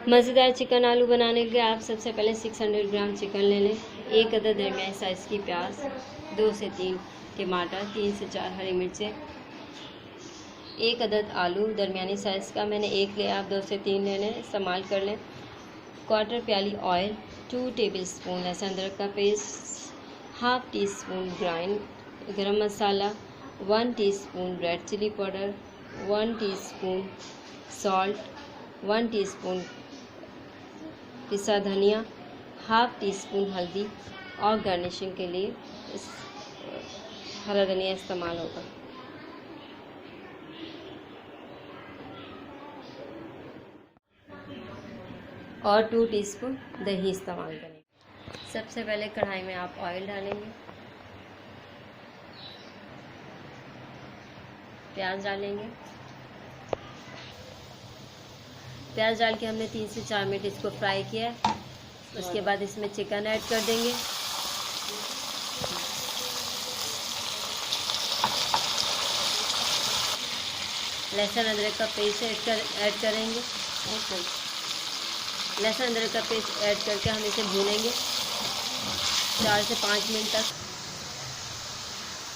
मज़ेदार चिकन आलू बनाने के लिए आप सबसे पहले 600 ग्राम चिकन ले लें, एक अदद दरमियानी साइज़ की प्याज, 2 से 3 टमाटर, 3 से 4 हरी मिर्चें, एक अदद आलू दरमियानी साइज़ का मैंने एक लिया, आप 2 से 3 ले लें, इस्तेमाल कर लें। क्वार्टर प्याली ऑयल, 2 टेबलस्पून लहसुन अदरक का paste, half teaspoon grind garam masala, 1 teaspoon red chilli powder, 1 teaspoon salt, 1 teaspoon पिसा धनिया, हाफ़ टी स्पून हल्दी और गार्निशिंग के लिए हरा धनिया इस्तेमाल होगा। और 2 टीस्पून दही इस्तेमाल करेंगे। सबसे पहले कढ़ाई में आप ऑयल डालेंगे, प्याज डालेंगे। प्याज डाल के हमने 3 से 4 मिनट इसको फ्राई किया है। उसके बाद इसमें चिकन ऐड कर देंगे। लहसुन अदरक का पेस्ट ऐड करेंगे। लहसुन अदरक का पेस्ट ऐड करके हम इसे भूनेंगे 4 से 5 मिनट तक।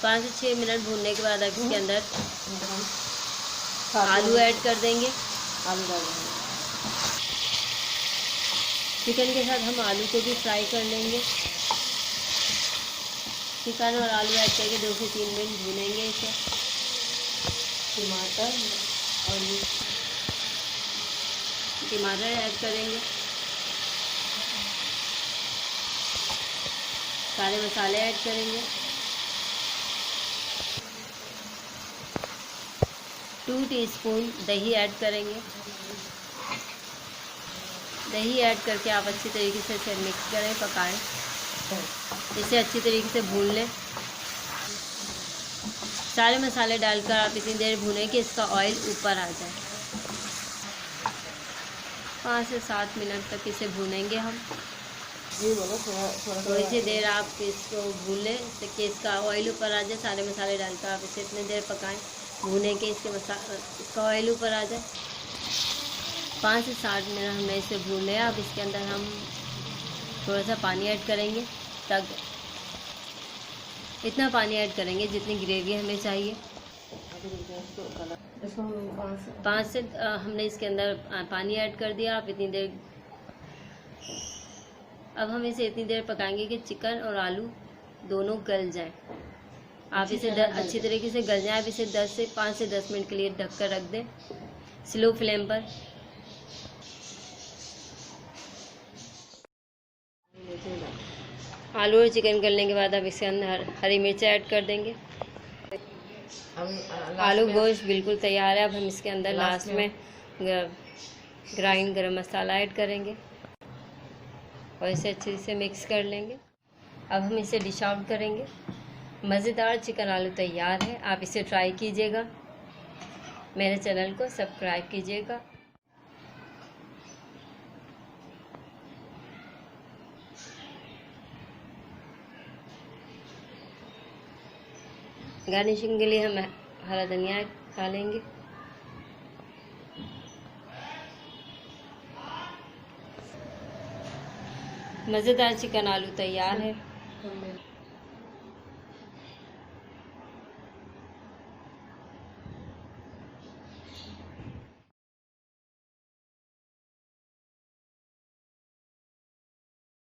5 से 6 मिनट भूनने के बाद इसके अंदर आलू ऐड कर देंगे। चिकन के साथ हम आलू को भी फ्राई कर लेंगे। चिकन और आलू ऐड करके 2 से 3 मिनट भूनेंगे इसे। टमाटर ऐड करेंगे। सारे मसाले ऐड करेंगे। 2 टीस्पून दही ऐड करेंगे। दही ऐड करके आप अच्छी तरीके से इसे मिक्स करें, पकाएं। इसे अच्छी तरीके से भून लें। सारे मसाले डालकर आप इतनी देर भूनें कि इसका ऑयल ऊपर आ जाए। 5 से 7 मिनट तक इसे भूनेंगे हम। थोड़ी सी देर आप इसको भून लें कि इसका ऑयल ऊपर आ जाए। सारे मसाले डालकर आप इसे इतनी देर पकाएं, भूनें कि इसका ऑयल ऊपर आ जाए। 5 से 7 मिनट हमने इसे भून लिया। अब इसके अंदर हम थोड़ा सा पानी ऐड करेंगे, तक इतना पानी ऐड करेंगे जितनी ग्रेवी हमें चाहिए। 5 से हमने इसके अंदर पानी ऐड कर दिया। आप इतनी देर, अब हम इसे इतनी देर पकाएंगे कि चिकन और आलू दोनों गल जाएं। आप इसे अच्छी तरीके से गल जाए। आप इसे 5 से 10 मिनट के लिए ढक कर रख दें स्लो फ्लेम पर। आलू और चिकन गलने के बाद अब इसके अंदर हरी मिर्च ऐड कर देंगे। आलू गोश्त बिल्कुल तैयार है। अब हम इसके अंदर लास्ट में ग्राइंड गरम मसाला ऐड करेंगे और इसे अच्छे से मिक्स कर लेंगे। अब हम इसे डिश आउट करेंगे। मज़ेदार चिकन आलू तैयार है। आप इसे ट्राई कीजिएगा। मेरे चैनल को सब्सक्राइब कीजिएगा। गार्निशिंग के लिए हम हरा धनिया डालेंगे। मज़ेदार चिकन आलू तैयार है।